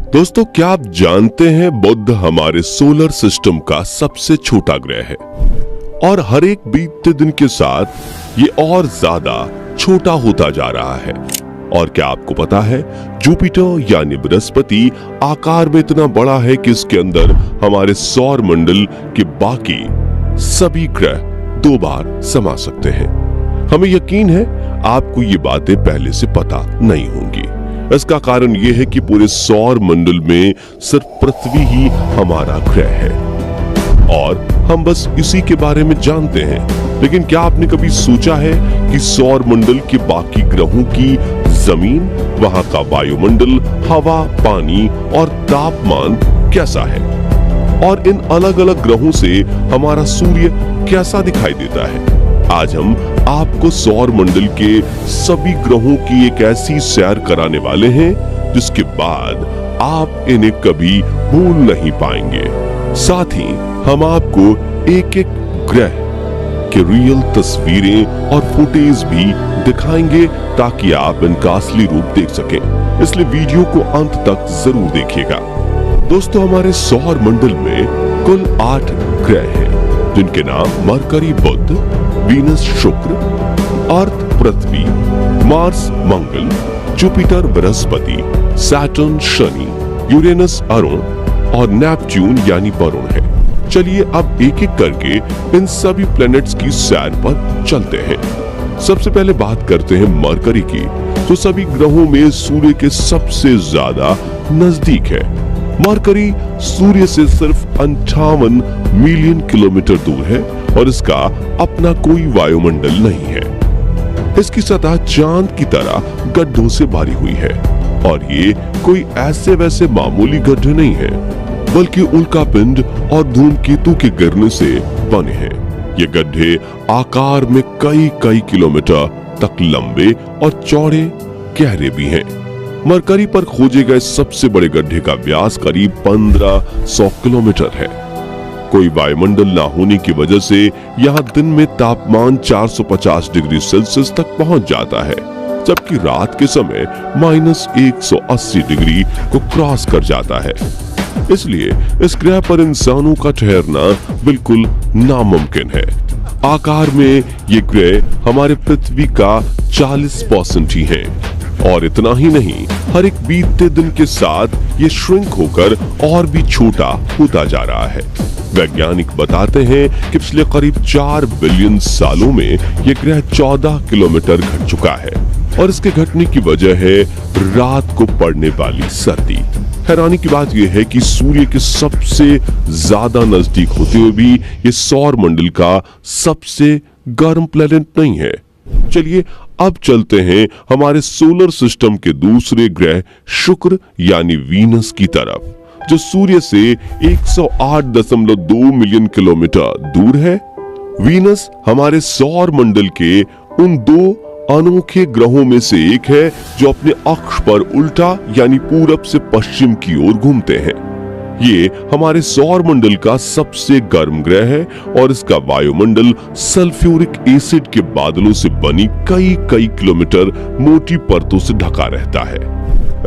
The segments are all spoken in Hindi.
दोस्तों, क्या आप जानते हैं बुध हमारे सोलर सिस्टम का सबसे छोटा ग्रह है और हर एक बीतते दिन के साथ ये और ज्यादा छोटा होता जा रहा है। और क्या आपको पता है, जुपिटर यानी बृहस्पति आकार में इतना बड़ा है कि इसके अंदर हमारे सौर मंडल के बाकी सभी ग्रह 2 बार समा सकते हैं। हमें यकीन है आपको ये बातें पहले से पता नहीं होंगी। इसका कारण यह है कि पूरे सौर मंडल में सिर्फ पृथ्वी ही हमारा ग्रह है और हम बस इसी के बारे में जानते हैं। लेकिन क्या आपने कभी सोचा है कि सौर मंडल के बाकी ग्रहों की जमीन, वहां का वायुमंडल, हवा, पानी और तापमान कैसा है और इन अलग अलग ग्रहों से हमारा सूर्य कैसा दिखाई देता है? आज हम आपको सौर मंडल के सभी ग्रहों की एक ऐसी सैर कराने वाले हैं जिसके बाद आप इन्हें कभी भूल नहीं पाएंगे। साथ ही हम आपको एक एक ग्रह के रियल तस्वीरें और फुटेज भी दिखाएंगे ताकि आप इनका असली रूप देख सकें। इसलिए वीडियो को अंत तक जरूर देखिएगा। दोस्तों, हमारे सौर मंडल में कुल 8 ग्रह हैं जिनके नाम mercury Budh, Venus Shukra, Earth Prithvi, Mars Mangal, Jupiter Brihaspati, Saturn Shani, Uranus Arun और नेपच्यून यानी वरुण है। चलिए अब एक एक करके इन सभी प्लैनेट्स की सैर पर चलते हैं। सबसे पहले बात करते हैं मरकरी की, जो सभी ग्रहों में सूर्य के सबसे ज्यादा नजदीक है। मरकरी सूर्य से सिर्फ 58 मिलियन किलोमीटर दूर है और इसका अपना कोई वायुमंडल नहीं है। इसकी सतह चांद की तरह गड्ढों से भरी हुई है और ये कोई ऐसे वैसे मामूली गड्ढे नहीं है, बल्कि उल्कापिंड और धूमकेतु के गिरने से बने हैं। ये गड्ढे आकार में कई किलोमीटर तक लंबे और चौड़े गहरे भी हैं। मरकरी पर खोजे गए सबसे बड़े गड्ढे का व्यास करीब 1500 किलोमीटर है। कोई वायुमंडल ना होने की वजह से यहाँ दिन में तापमान 450 डिग्री सेल्सियस तक पहुंच जाता है, जबकि रात के समय -180 डिग्री को क्रॉस कर जाता है। इसलिए इस ग्रह पर इंसानों का ठहरना बिल्कुल नामुमकिन है। आकार में ये ग्रह हमारे पृथ्वी का 40% ही है और इतना ही नहीं, हर एक बीतते दिन के साथ ये श्रिंक होकर और भी छोटा होता जा रहा है। वैज्ञानिक बताते हैं कि पिछले करीब 4 बिलियन सालों में ये ग्रह 14 किलोमीटर घट चुका है और इसके घटने की वजह है रात को पड़ने वाली सर्दी। हैरानी की बात यह है कि सूर्य के सबसे ज्यादा नजदीक होते हुए भी ये सौर मंडल का सबसे गर्म प्लेनेट नहीं है। चलिए अब चलते हैं हमारे सोलर सिस्टम के दूसरे ग्रह शुक्र यानी वीनस की तरफ, जो सूर्य से 108.2 मिलियन किलोमीटर दूर है। वीनस हमारे सौर मंडल के उन 2 अनोखे ग्रहों में से एक है जो अपने अक्ष पर उल्टा यानी पूरब से पश्चिम की ओर घूमते हैं। ये हमारे सौर मंडल का सबसे गर्म ग्रह है और इसका वायुमंडल सल्फ्यूरिक एसिड के बादलों से बनी कई किलोमीटर मोटी परतों से ढका रहता है।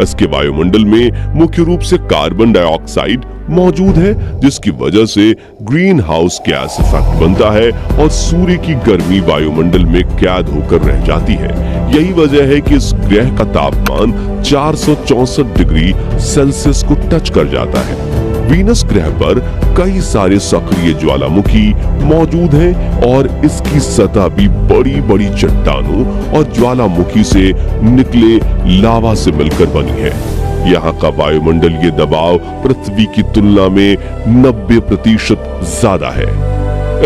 इसके वायुमंडल में मुख्य रूप से कार्बन डाइऑक्साइड मौजूद है, जिसकी वजह से ग्रीन हाउस गैस इफेक्ट बनता है और सूर्य की गर्मी वायुमंडल में कैद होकर रह जाती है। यही वजह है कि इस ग्रह का तापमान 464 डिग्री सेल्सियस को टच कर जाता है। वीनस ग्रह पर कई सारे सक्रिय ज्वालामुखी मौजूद हैं और इसकी सतह भी बड़ी चट्टानों और ज्वालामुखी से निकले लावा से मिलकर बनी है। यहाँ का वायुमंडल ये दबाव पृथ्वी की तुलना में 90% ज्यादा है।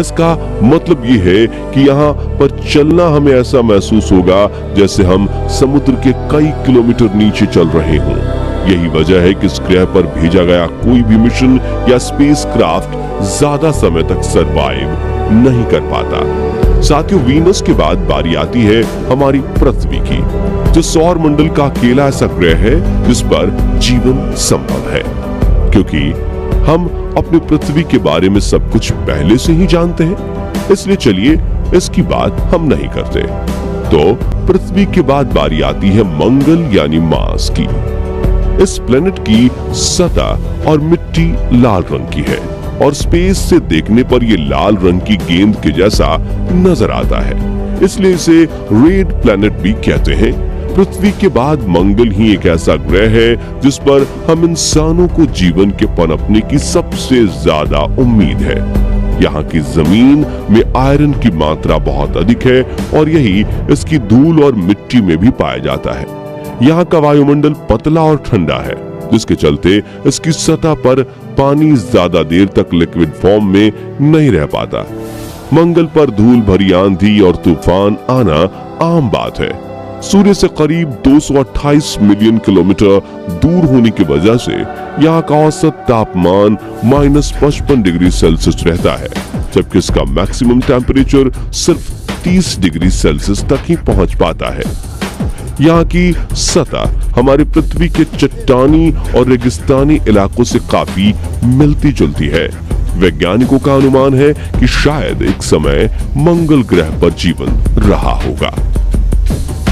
इसका मतलब ये है कि यहाँ पर चलना हमें ऐसा महसूस होगा जैसे हम समुद्र के कई किलोमीटर नीचे चल रहे हों। यही वजह है कि इस ग्रह पर भेजा गया कोई भी मिशन या स्पेसक्राफ्ट ज्यादा समय तक सरवाइव नहीं कर पाता। साथियों, वीनस के बाद बारी आती है हमारी पृथ्वी की, जो सौर मंडल का अकेला ऐसा ग्रह है जिस पर जीवन संभव है। क्योंकि हम अपनी पृथ्वी के बारे में सब कुछ पहले से ही जानते हैं, इसलिए चलिए इसकी बात हम नहीं करते। तो पृथ्वी के बाद बारी आती है मंगल यानी मार्स की। इस प्लेनेट की सतह और मिट्टी लाल रंग की है और स्पेस से देखने पर यह लाल रंग की गेंद के जैसा नजर आता है, इसलिए इसे रेड प्लेनेट भी कहते हैं। पृथ्वी के बाद मंगल ही एक ऐसा ग्रह है जिस पर हम इंसानों को जीवन के पनपने की सबसे ज्यादा उम्मीद है। यहाँ की जमीन में आयरन की मात्रा बहुत अधिक है और यही इसकी धूल और मिट्टी में भी पाया जाता है। यहाँ का वायुमंडल पतला और ठंडा है, जिसके चलते इसकी सतह पर पानी ज्यादा देर तक लिक्विड फॉर्म में नहीं रह पाता। मंगल पर धूल भरी आंधी और तूफान आना आम बात है। सूर्य से करीब 228 मिलियन किलोमीटर दूर होने की वजह से यहाँ का औसत तापमान -55 डिग्री सेल्सियस रहता है, जबकि इसका मैक्सिमम टेम्परेचर सिर्फ 30 डिग्री सेल्सियस तक ही पहुंच पाता है। यहाँ की सतह हमारी पृथ्वी के चट्टानी और रेगिस्तानी इलाकों से काफी मिलती जुलती है। वैज्ञानिकों का अनुमान है कि शायद एक समय मंगल ग्रह पर जीवन रहा होगा।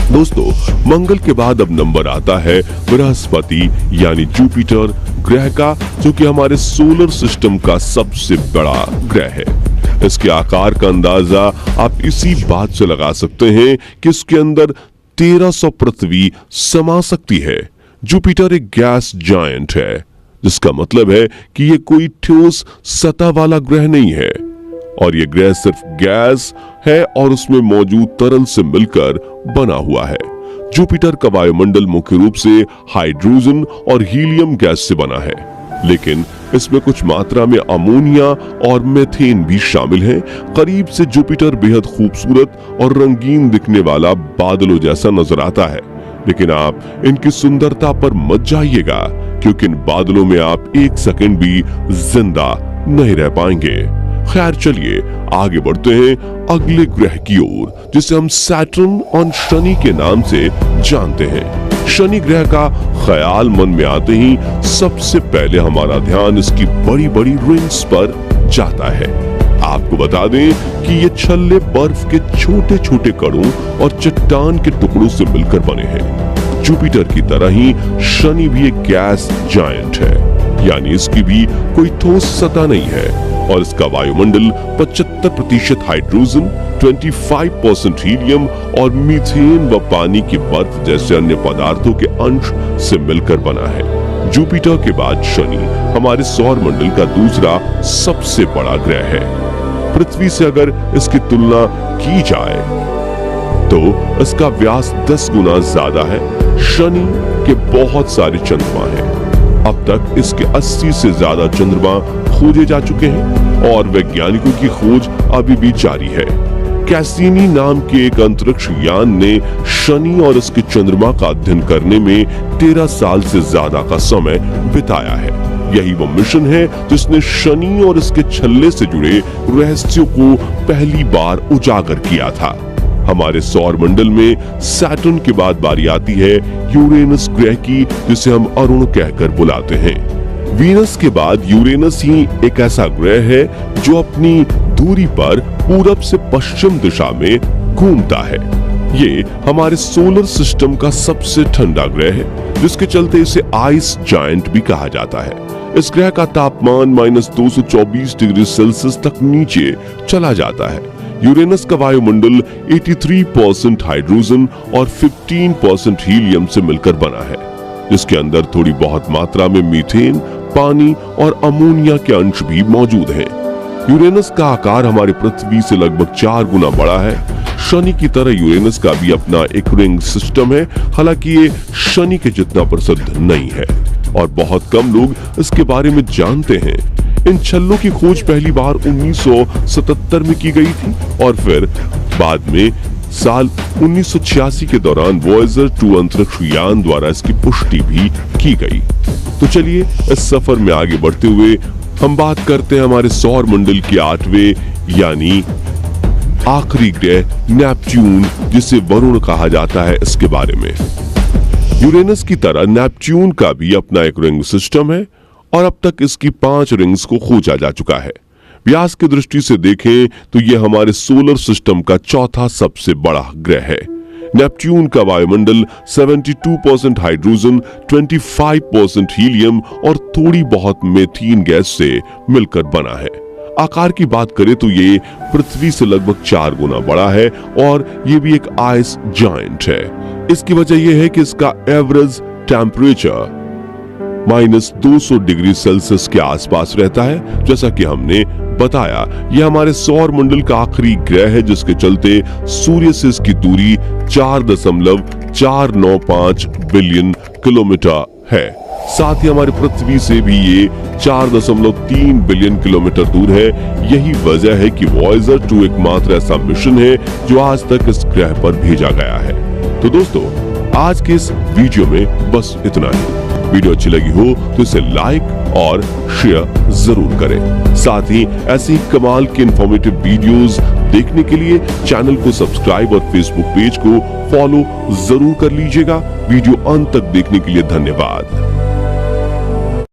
दोस्तों, मंगल के बाद अब नंबर आता है बृहस्पति यानी जुपिटर ग्रह का, जो कि हमारे सोलर सिस्टम का सबसे बड़ा ग्रह है। इसके आकार का अंदाजा आप इसी बात से लगा सकते हैं कि इसके अंदर 1300 पृथ्वी समा सकती है। जुपिटर एक गैस जायंट है, जिसका मतलब है कि ये कोई ठोस सतह वाला ग्रह नहीं है और ये ग्रह सिर्फ गैस है और उसमें मौजूद तरल से मिलकर बना हुआ है। जुपिटर का वायुमंडल मुख्य रूप से हाइड्रोजन और हीलियम गैस से बना है, लेकिन इसमें कुछ मात्रा में अमोनिया और मीथेन भी शामिल है। करीब से जुपिटर बेहद खूबसूरत और रंगीन दिखने वाला बादलों जैसा नजर आता है, लेकिन आप इनकी सुंदरता पर मत जाइएगा, क्योंकि इन बादलों में आप एक सेकंड भी जिंदा नहीं रह पाएंगे। खैर, चलिए आगे बढ़ते हैं अगले ग्रह की ओर, जिसे हम सैटर्न और शनि के नाम से जानते हैं। शनि ग्रह का ख्याल मन में आते ही सबसे पहले हमारा ध्यान इसकी बड़ी बड़ी रिंग्स पर जाता है। आपको बता दें कि ये छल्ले बर्फ के छोटे छोटे कणों और चट्टान के टुकड़ों से मिलकर बने हैं। जुपिटर की तरह ही शनि भी एक गैस जायंट है, यानी इसकी भी कोई ठोस सतह नहीं है और इसका वायुमंडल 75% हाइड्रोजन, 25% हीलियम और मीथेन व पानी की बर्फ जैसे अन्य पदार्थों के अंश से मिलकर बना है। जुपिटर के बाद शनि हमारे सौर मंडल का दूसरा सबसे बड़ा ग्रह है। पृथ्वी से अगर इसकी तुलना की जाए तो इसका व्यास 10 गुना ज्यादा है। शनि के बहुत सारे चंद्रमा हैं। अब तक इसके 80 से ज्यादा चंद्रमा खोजे जा चुके हैं और वैज्ञानिकों की खोज अभी भी जारी है। कैसिनी नाम के एक अंतरिक्ष यान ने शनि और इसके चंद्रमा का अध्ययन करने में 13 साल से ज्यादा का समय बिताया है। यही वो मिशन है जिसने शनि और इसके छल्ले से जुड़े रहस्यों को पहली बार उजागर किया था। हमारे सौर मंडल में सैटर्न के बाद बारी आती है यूरेनस ग्रह की, जिसे हम अरुण कहकर बुलाते हैं। वीनस के बाद यूरेनस ही एक ऐसा ग्रह है जो अपनी दूरी पर पूरब से पश्चिम दिशा में घूमता है। ये हमारे सोलर सिस्टम का सबसे ठंडा ग्रह है, जिसके चलते इसे आइस जायंट भी कहा जाता है। इस ग्रह का तापमान -224 डिग्री सेल्सियस तक नीचे चला जाता है। यूरेनस का वायुमंडल 83% हाइड्रोजन और 15% हीलियम से मिलकर बना है, जिसके अंदर थोड़ी बहुत मात्रा में मीथेन, पानी और अमोनिया के अंश भी मौजूद हैं। यूरेनस का आकार हमारी पृथ्वी से लगभग 4 गुना बड़ा है। शनि की तरह यूरेनस का भी अपना एक रिंग सिस्टम है, हालांकि ये शनि के जितना प्रसिद्ध नहीं है और बहुत कम लोग इसके बारे में जानते हैं। इन छल्लों की खोज पहली बार 1977 में की गई थी और फिर बाद में साल 1986 के दौरान वॉयेजर 2 अंतरिक्ष यान द्वारा इसकी पुष्टि भी की गई। तो चलिए इस सफर में आगे बढ़ते हुए हम बात करते हैं हमारे सौर मंडल के 8वें यानी आखिरी ग्रह नेपच्यून, जिसे वरुण कहा जाता है, इसके बारे में। यूरेनस की तरह नेपच्यून का भी अपना एक रिंग सिस्टम है और अब तक इसकी 5 रिंग्स को खोजा जा चुका है। व्यास की दृष्टि से देखें तो यह हमारे सोलर सिस्टम का चौथा सबसे बड़ा ग्रह है। नेपट्यून का वायुमंडल 72% हाइड्रोजन, 25% हीलियम और थोड़ी बहुत मीथेन गैस से मिलकर बना है। आकार की बात करें तो ये पृथ्वी से लगभग 4 गुना बड़ा है और ये भी एक आइस जायंट है। इसकी वजह यह है कि इसका एवरेज टेम्परेचर -200 डिग्री सेल्सियस के आसपास रहता है। जैसा कि हमने बताया, यह हमारे सौर मंडल का आखिरी ग्रह है, जिसके चलते सूर्य से इसकी दूरी 4.495 बिलियन किलोमीटर है। साथ ही हमारी पृथ्वी से भी ये 4.3 बिलियन किलोमीटर दूर है। यही वजह है कि वॉयेजर 2 एकमात्र ऐसा मिशन है जो आज तक इस ग्रह पर भेजा गया है। तो दोस्तों, आज के इस वीडियो में बस इतना ही। वीडियो अच्छी लगी हो तो इसे लाइक और शेयर जरूर करें। साथ ही ऐसी कमाल के इंफॉर्मेटिव वीडियोस देखने के लिए चैनल को सब्सक्राइब और फेसबुक पेज को फॉलो जरूर कर लीजिएगा। वीडियो अंत तक देखने के लिए धन्यवाद।